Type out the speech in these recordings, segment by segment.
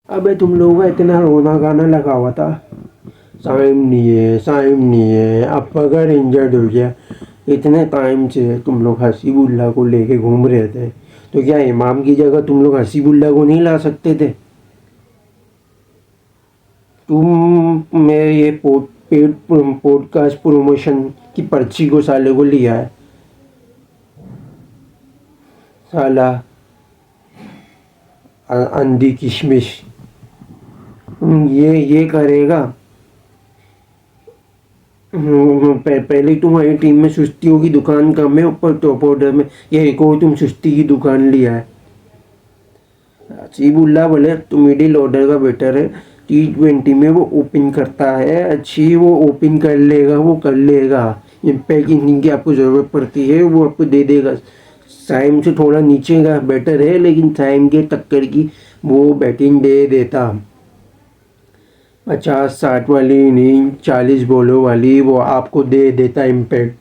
अबे तुम लोगों का इतना रोना गाना लगा हुआ था, साइम नहीं है, अब अगर इंजर्ड हो गया। इतने टाइम से तुम लोग हसीबुल्ला को लेके घूम रहे थे, तो क्या इमाम की जगह तुम लोग हसीबुल्ला को नहीं ला सकते थे? तुम मेरे ये पेड पॉडकास्ट प्रमोशन की पर्ची को साले को लिया है साला, अंधी किशमिश। ये करेगा। पहले ही तुम्हारी टीम में सुस्तियों की दुकान कम है, ऊपर टॉप ऑर्डर में ये एक और तुम सुस्ती की दुकान लिया है। हसीबुल्ला बोले तो मिडिल ऑर्डर का बेटर है, T20 में वो ओपन करता है अच्छी, वो ओपन कर लेगा, वो कर लेगा। इम्पैक्ट इनिंग की आपको ज़रूरत पड़ती है, वो आपको दे देगा। साइम से थोड़ा नीचे का बेटर है, लेकिन साइम के टक्कर की वो बैटिंग दे देता। 50-60 वाली इनिंग, 40 बॉलों वाली वो आपको दे देता इम्पैक्ट।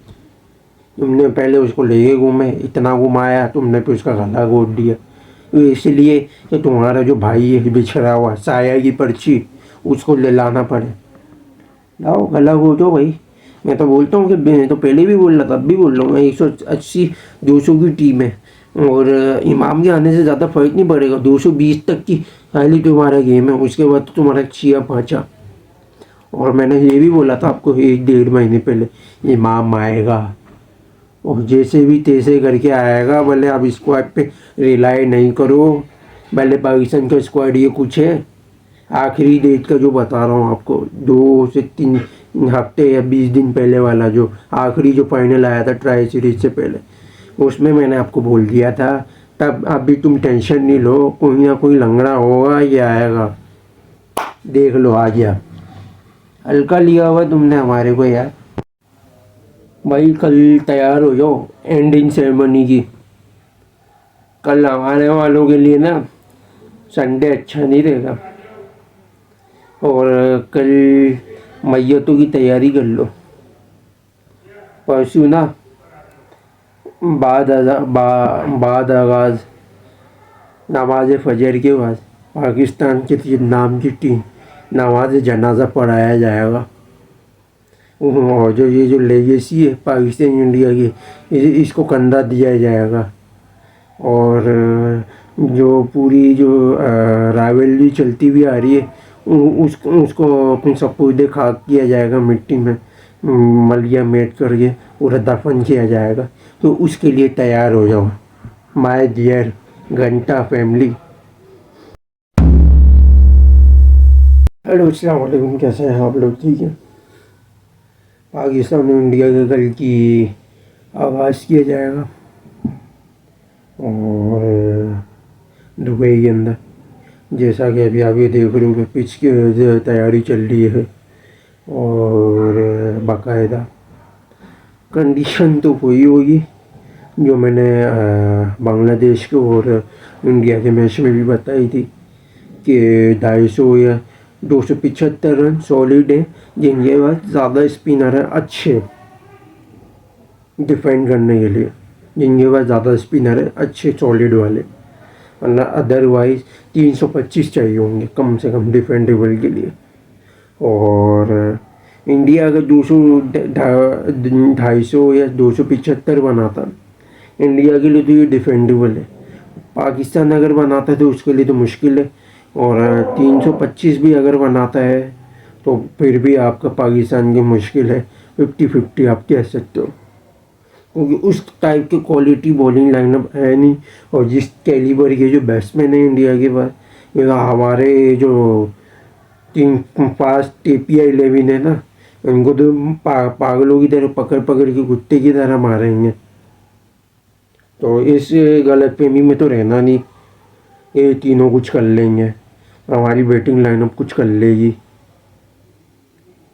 तुमने पहले उसको लेके घूमे, इतना घुमाया तुमने, तो उसका गला घोट दिया। तो इसलिए कि तुम्हारा जो भाई है बिछड़ा हुआ साया की पर्ची, उसको ले लाना पड़े। लाओ गला घोटो भाई। मैं तो बोलता हूँ कि मैं तो पहले भी बोल रहा था, अब भी बोल रहा हूँ, 180-200 की टीम है, और इमाम के आने से ज़्यादा फर्क नहीं पड़ेगा। 220 तक की खाली तुम्हारा गेम है, उसके बाद तो तुम्हारा छिया पाँचा। और मैंने ये भी बोला था आपको 1-1.5 महीने पहले, इमाम आएगा और जैसे भी तैसे करके आएगा। भले आप स्क्वाड पे रिलाई नहीं करो, भले पाकिस्तान का स्क्वाड ये कुछ है। आखिरी डेट का जो बता रहा हूँ आपको, 2 से 3 हफ्ते या 20 दिन पहले वाला, जो आखिरी जो फाइनल आया था ट्राई सीरीज से पहले, उसमें मैंने आपको बोल दिया था। तब अभी तुम टेंशन नहीं लो, कोई ना कोई लंगड़ा होगा, ये आएगा, देख लो आ गया। हल्का लिया हुआ तुमने हमारे को यार। भाई कल तैयार हो जाओ एंडिंग सेरेमनी की। कल हमारे वालों के लिए ना संडे अच्छा नहीं रहेगा, और कल मैयतों की तैयारी कर लो। परसों ना बाद आगाज़ नमाज फजर के बाद पाकिस्तान के नाम की टीम नमाज जनाजा पढ़ाया जाएगा। और जो ये जो लेगेसी है पाकिस्तान इंडिया की, इसको कंधा दिया जाएगा। और जो पूरी जो राइवलरी चलती हुई आ रही है, उसको अपनी सपूर्दे खाक किया जाएगा, मिट्टी में मलिया मेट करके पूरा दफन किया जाएगा। तो उसके लिए तैयार हो जाओ माय डियर घंटा फैमिली। हेलो अस्सलाम वालेकुम, कैसे हैं आप लोग? ठीक है। पाकिस्तान और इंडिया के कल की आगाज़ किया जाएगा, और दुबई के अंदर, जैसा कि अभी आप ये देख रहे हो कि पिच की तैयारी चल रही है, और बाकायदा कंडीशन तो वही होगी जो मैंने बांग्लादेश के और इंडिया के मैच में भी बताई थी, कि 250 या 275 रन सॉलिड है, जिनके पास ज़्यादा स्पिनर है अच्छे डिफेंड करने के लिए, जिनके पास ज़्यादा स्पिनर है अच्छे सॉलिड वाले, वरना अदरवाइज़ 325 चाहिए होंगे कम से कम डिफेंडेबल के लिए। और इंडिया अगर 250 या 275 बनाता इंडिया के लिए तो ये डिफेंडेबल है। पाकिस्तान अगर बनाता है तो उसके लिए तो मुश्किल है, और 325 भी अगर बनाता है तो फिर भी आपका पाकिस्तान की मुश्किल है। 50-50 आप कह सकते हो, क्योंकि उस टाइप की क्वालिटी बॉलिंग लाइनअप है नहीं। और जिस कैलिबर के जो बैट्समैन हैं इंडिया के पास, ये हमारे जो 3-5 TPI 11 है ना, उनको तो पागलों की तरह पकड़ पकड़ के कुत्ते की तरह मारेंगे। तो इस गलतफहमी में तो रहना नहीं, ये तीनों कुछ कर लेंगे, हमारी बैटिंग लाइनअप कुछ कर लेगी,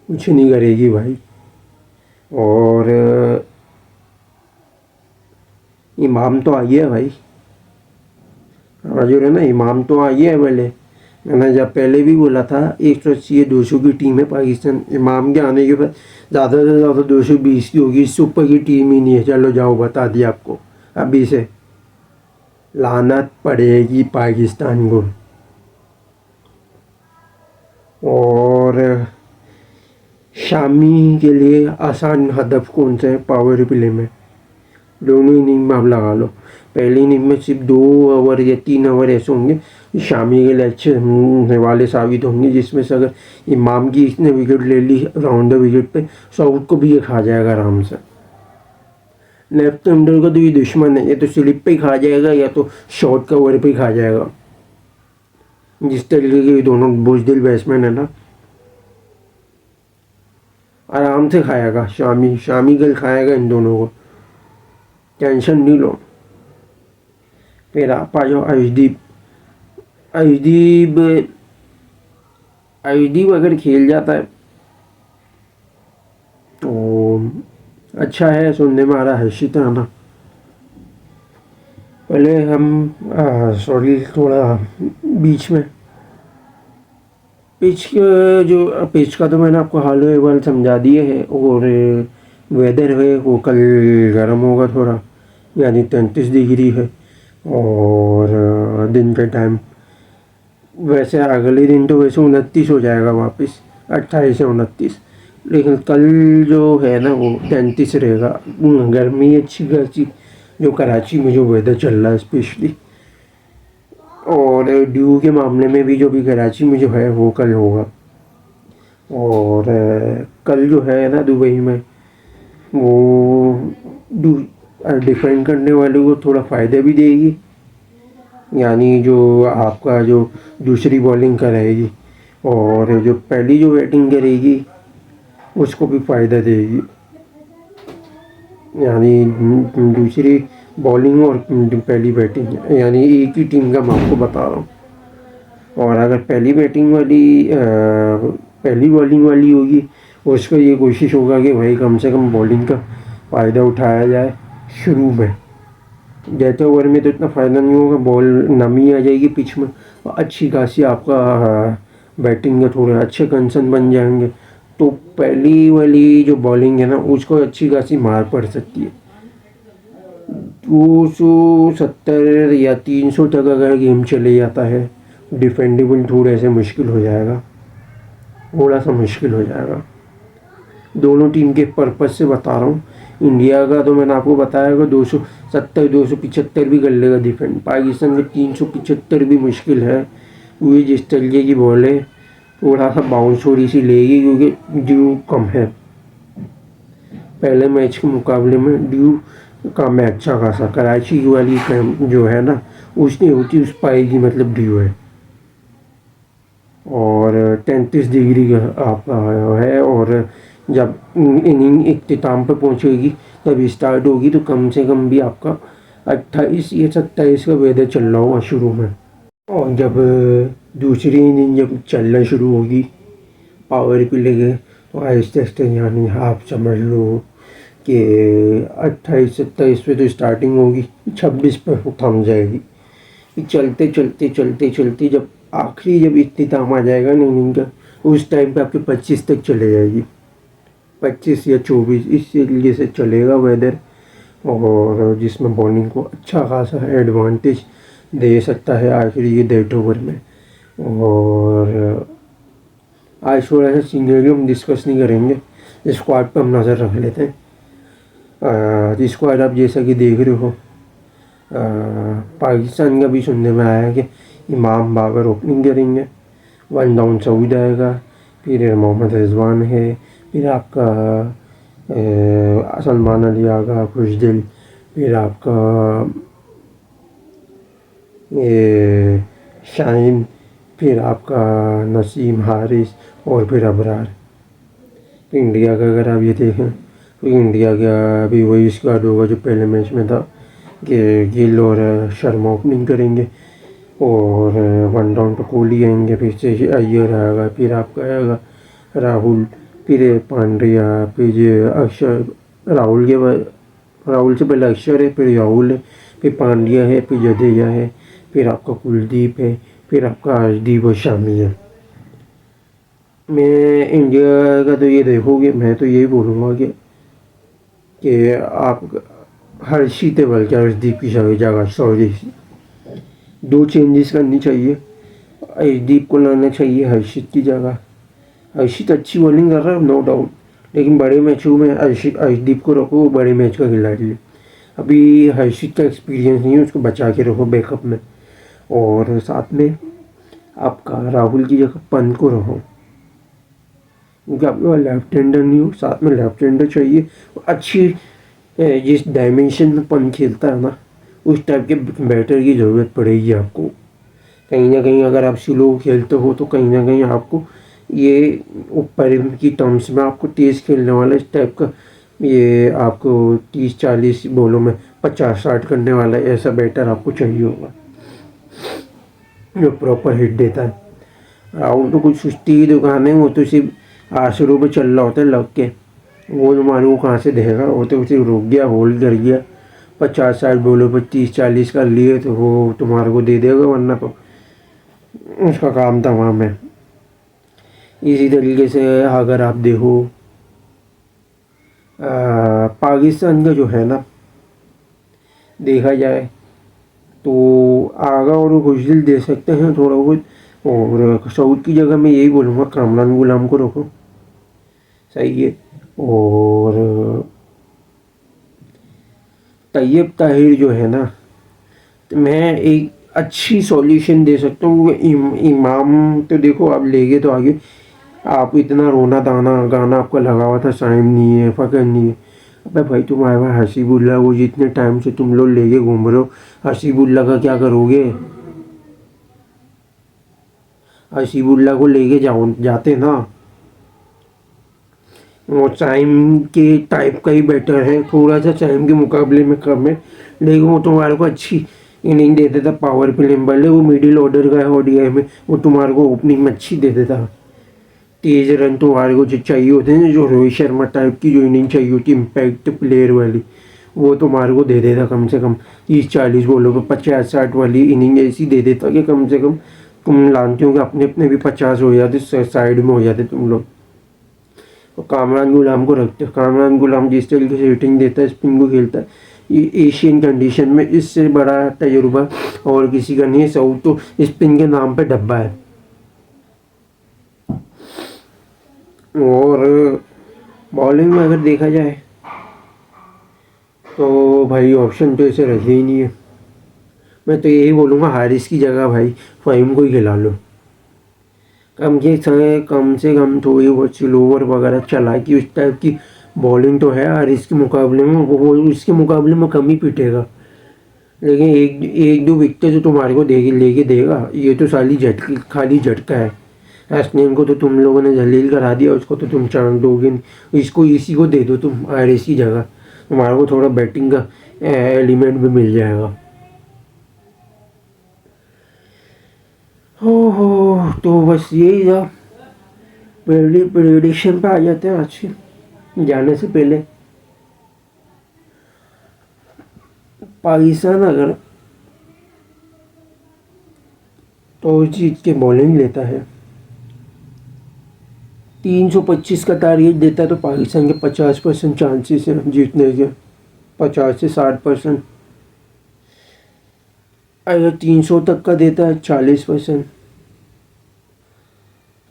कुछ नहीं करेगी भाई। और इमाम तो आई है भाई, जो है ना, इमाम तो आई है। पहले मैंने जब पहले भी बोला था 180-200 की टीम है पाकिस्तान, इमाम के आने के बाद ज़्यादा से ज़्यादा 220 की होगी, इससे ऊपर की टीम ही नहीं है। चलो जाओ, बता दिया आपको, अभी से लानत पड़ेगी पाकिस्तान को। और शामी के लिए आसान हदफ कौन सा है पावर प्ले में? दोनों इनिंग में आप लगा लो। पहली इनिंग में सिर्फ 2 ओवर या 3 ओवर ऐसे होंगे शामी के लिए अच्छे होने वाले साबित होंगे, जिसमें से अगर इमाम की इसने विकेट ले ली राउंड द विकेट पे, साउथ को भी ये खा जाएगा आराम से। लेफ्ट हैंडर का तो ये दुश्मन है, या तो स्लिप पे ही खा जाएगा या तो शॉर्ट कवर पे ही खा जाएगा। जिस तरीके के दोनों बुजदिल बैट्समैन है ना, आराम से खाएगा। शामी कल खाएगा इन दोनों को, टेंशन नहीं लो। फिर आप आ जाओ अर्शदीप। अर्शदीप अर्शदीप अगर खेल जाता है तो अच्छा है। सुनने में आ रहा है हर्षित आना। पहले हम सॉरी थोड़ा बीच में पिच का तो मैंने आपको हाल ही वाल समझा दिए है। और वेदर है वो कल गर्म होगा थोड़ा, यानी 33 डिग्री है। और दिन के टाइम वैसे अगले दिन तो वैसे 29 हो जाएगा वापस, 28 से 29। लेकिन कल जो है ना वो 33 रहेगा। गर्मी अच्छी खासी जो कराची में जो वेदर चल रहा है स्पेशली। और ड्यू के मामले में भी जो भी कराची में जो है वो कल होगा। और कल जो है ना दुबई में वो डिफेंड करने वाले को थोड़ा फ़ायदा भी देगी, यानी जो आपका जो दूसरी बॉलिंग कराएगी और जो पहली जो बैटिंग करेगी उसको भी फ़ायदा देगी। यानी दूसरी बॉलिंग और पहली बैटिंग, यानी एक ही टीम का मैं आपको बता रहा हूँ। और अगर पहली बॉलिंग वाली होगी उसका ये कोशिश होगा कि भाई कम से कम बॉलिंग का फ़ायदा उठाया जाए शुरू में। डेथ ओवर में तो इतना फ़ायदा नहीं होगा, बॉल नमी आ जाएगी पिच में, अच्छी खासी आपका बैटिंग के थोड़े अच्छे कंसर्न बन जाएंगे। तो पहली वाली जो बॉलिंग है ना उसको अच्छी खासी मार पड़ सकती है। 270 या 300 तक अगर गेम चले जाता है, डिफेंडेबल थोड़ा सा मुश्किल हो जाएगा, थोड़ा सा मुश्किल हो जाएगा। दोनों टीम के पर्पज़ से बता रहा हूँ। इंडिया का तो मैंने आपको बताया कि 270 275 भी कर लेगा डिफेंड। पाकिस्तान के 375 भी मुश्किल है। वो जिस तरीके की बॉल है थोड़ा सा बाउंस थोड़ी सी लेगी, क्योंकि ड्यू कम है। पहले मैच के मुकाबले में ड्यू कम है अच्छा खासा। कराची वाली जो है ना उसने होती उस पाएगी मतलब ड्यू है। और 33 डिग्री का आपका है। और जब इनिंग इख्तिताम पर पहुंचेगी तब स्टार्ट होगी तो कम से कम भी आपका 28 या 27 का वेदर चल रहा होगा शुरू में। और जब दूसरी इनिंग जब चलना शुरू होगी पावर प्ले के, तो आहिस्ते आहिस्ते यानी आप समझ लो कि 28-27 पे तो स्टार्टिंग होगी, 26 पे थम जाएगी। चलते चलते चलते चलते जब आखिरी जब इख्तिताम आ जाएगा ना इनिंग का, उस टाइम पे आपके 25 तक चले जाएगी, 25 या 24 इस तरीके से चलेगा वेदर। और जिसमें बॉलिंग को अच्छा खासा एडवांटेज दे सकता है आखिरी के डेथ ओवर में। और आज थोड़ा सा सिनेरियो हम डिस्कस नहीं करेंगे, स्क्वाड पर हम नज़र रख लेते हैं। स्क्वाड आप जैसा कि देख रहे हो, पाकिस्तान का भी सुनने में आया है कि इमाम बाबर ओपनिंग करेंगे, 1 डाउन सऊद आएगा, फिर मोहम्मद रिजवान है, फिर आपका सलमान अली आगा, खुशदिल, फिर आपका शाहीन, फिर आपका नसीम, हारिस और फिर अबरार। तो इंडिया का अगर आप ये देखें तो इंडिया का भी वही स्क्वाड होगा जो पहले मैच में था कि गिल और शर्मा ओपनिंग करेंगे। और 1 डाउन पर कोहली आएंगे, फिर से अय्यर आएगा, फिर आपका आएगा राहुल, फिर पांड्या, फिर अक्षर। राहुल से पहले अक्षर है, फिर राहुल है, फिर पांड्या है, फिर जडेजा है, फिर आपका कुलदीप है, फिर आपका अर्शदीप और शामी है। मैं इंडिया का तो ये देखोगे, मैं तो यही बोलूँगा कि आप हर्षित है बल्कि अर्शदीप की जगह सॉरी 2 चेंजेस करनी चाहिए। अर्शदीप को लाना चाहिए हर्षित की जगह, हर्षित अच्छी बॉलिंग कर रहा है नो डाउट, लेकिन बड़े मैचों में अर्शदीप को रखो, वो बड़े मैच का खिलाड़ी है। अभी हर्षित का एक्सपीरियंस नहीं है, उसको बचा के रखो बैकअप में। और साथ में आपका राहुल की जगह पंत को रखो, क्योंकि आपके पास लेफ्ट हैंडर नहीं हो, साथ में लेफ्ट हैंडर चाहिए अच्छी। जिस डायमेंशन में पंत खेलता है ना, उस टाइप के बैटर की ज़रूरत पड़ेगी आपको। कहीं ना कहीं अगर आप स्लो खेलते हो तो कहीं ना कहीं आपको ये ऊपर की टर्म्स में आपको तेज़ खेलने वाला इस टाइप का, ये आपको 30-40 बॉलों में 50-60 करने वाला ऐसा बैटर आपको चाहिए होगा, जो प्रॉपर हिट देता है। राहुल तो कुछ सुस्ती की दुकान है, वो तो सिर्फ आसरों पे चल रहा होता है लग के, वो तो मालूम कहाँ से देगा, वो तो सिर्फ रुक गया, होल्ड कर गया, 50-60 बॉलों पर 30-40 कर लिए तो वो तुम्हारे को दे देगा, वरना तो उसका काम तमाम है। इसी तरीके से अगर आप देखो पाकिस्तान का जो है ना, देखा जाए तो आगा और खुशदिल दे सकते हैं थोड़ा बहुत। और साउथ की जगह मैं यही बोलूँगा कामरान गुलाम को रखो, सही है। और तैयब ताहिर जो है ना, तो मैं एक अच्छी सॉल्यूशन दे सकता हूँ, क्योंकि इमाम तो देखो आप लेगे तो आगे आप इतना रोना दाना गाना आपका लगा हुआ था, साइम नहीं है, फ़कर नहीं है। अबे भाई तुम्हारे पास हसीबुल्ला, वो जितने टाइम से तुम लोग लेके घूम रहे हो, हसीबुल्ला का क्या करोगे? हसीबुल्ला को लेके जाते ना, वो चाइम के टाइप का ही बेटर है, थोड़ा सा चाइम के मुकाबले में कम है, लेकिन वो तुम्हारे को अच्छी इनिंग दे देता पावर प्ले में। भले वो मिडिल ऑर्डर का है ओडीआई में, वो तुम्हारे को ओपनिंग में अच्छी दे देता। तेज रन तुम्हारे को जो चाहिए होते हैं, जो रोहित शर्मा टाइप की जो इनिंग चाहिए होती है इम्पैक्ट प्लेयर वाली, वो तुम्हारे को दे देता कम से कम 30-40 बॉलों पर 50-60 वाली इनिंग ऐसी दे देता कि कम से कम तुम जानते हो कि अपने अपने भी 50 हो जाते, साइड में हो जाते तुम लोग। तो कामरान गुलाम को रखते हो, कामरान गुलाम जिस तरीके से हिटिंग देता है, स्पिन को खेलता है, ये एशियन कंडीशन में इससे बड़ा तजुर्बा और किसी का नहीं है। साउथ तो स्पिन के नाम पे डब्बा है। और बॉलिंग में अगर देखा जाए तो भाई ऑप्शन तो ऐसे रहे ही नहीं है। मैं तो यही बोलूँगा हारिस की जगह भाई फ़हीम को ही खिला लो। कम से कम थोड़ी बहुत स्लोवर वगैरह चला कि उस टाइप की बॉलिंग तो है हारिस के मुकाबले में, वो उसके मुकाबले में कम ही पिटेगा, लेकिन एक दो विकेट तो तुम्हारे को लेके देगा। ये तो खाली झटका है। हसनैन को तो तुम लोगों ने जलील करा दिया, उसको तो तुम चांस दोगे नहीं, इसको इसी को दे दो तुम हारिस की जगह, तुम्हारे को थोड़ा बैटिंग का एलिमेंट भी मिल जाएगा। हो तो बस यही था। प्रेडिक्शन पे आ जाते हैं आज के जाने से पहले। पाकिस्तान अगर टॉस जीत के बॉलिंग लेता है, 325 का टारगेट देता है, तो पाकिस्तान के 50% चांसेस हैं जीतने के, 50 से 60%। अगर 300 तक का देता है 40%।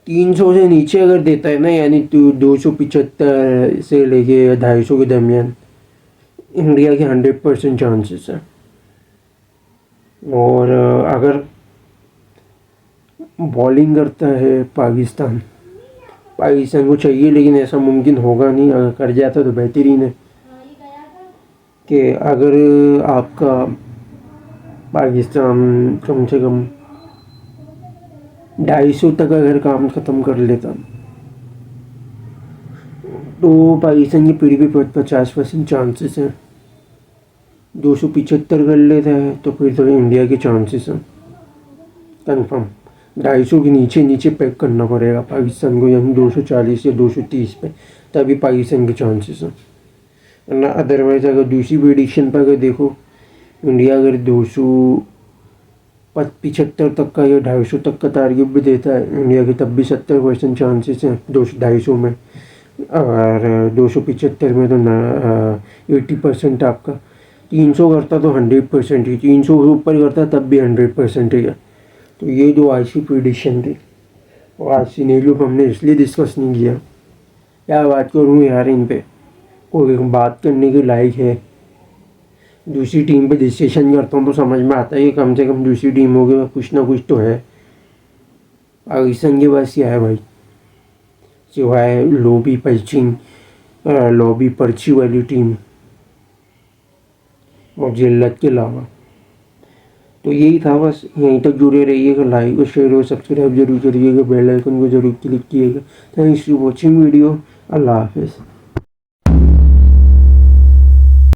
300 से नीचे अगर देता है ना, यानी 275 से लेके 250 के दरमियान, इंडिया के 100% चांसेस हैं। और अगर बॉलिंग करता है पाकिस्तान को चाहिए, लेकिन ऐसा मुमकिन होगा नहीं, अगर कर जाता तो बेहतरीन है। कि अगर आपका पाकिस्तान कम से कम 250 तक अगर काम ख़त्म कर लेता, तो पाकिस्तान की पीढ़ी पे 50% चांसेस हैं। 275 कर लेता है तो फिर तो इंडिया के चांसेस हैं कंफर्म। 250 के नीचे पैक करना पड़ेगा पाकिस्तान को, यानी 240 या 230 पे, तभी पाकिस्तान के चांसेस हैं। वरना अदरवाइज़ अगर दूसरी प्रेडिक्शन पर अगर देखो, इंडिया अगर 275 तक का या 250 तक का टारगेट भी देता है इंडिया के, तब भी 70% चांसेस हैं 250 में। और 275 में तो ना 80% आपका। 300 करता तो 100% ही, 300 ऊपर करता तब भी 100% ही है। तो ये दो आज की प्रेडिक्शन थी। और आज सिनेरियो पर हमने इसलिए डिस्कस नहीं किया, क्या बात करूँ यार इन पे, कोई बात करने के लायक है। दूसरी टीम पे डिस्कशन करता हूँ तो समझ में आता है कि कम से कम दूसरी टीमों के कुछ ना कुछ तो है। पाकिस्तान के पास क्या है भाई, सिवाय लॉबी पर्ची वाली टीम और जिल्लत के अलावा। तो यही था बस, यहीं तक जुड़े रहिएगा, लाइक और शेयर और सब्सक्राइब जरूर करिएगा, बेल आइकन को जरूर क्लिक कीजिएगा। Thanks for watching video. अल्लाह हाफिज़।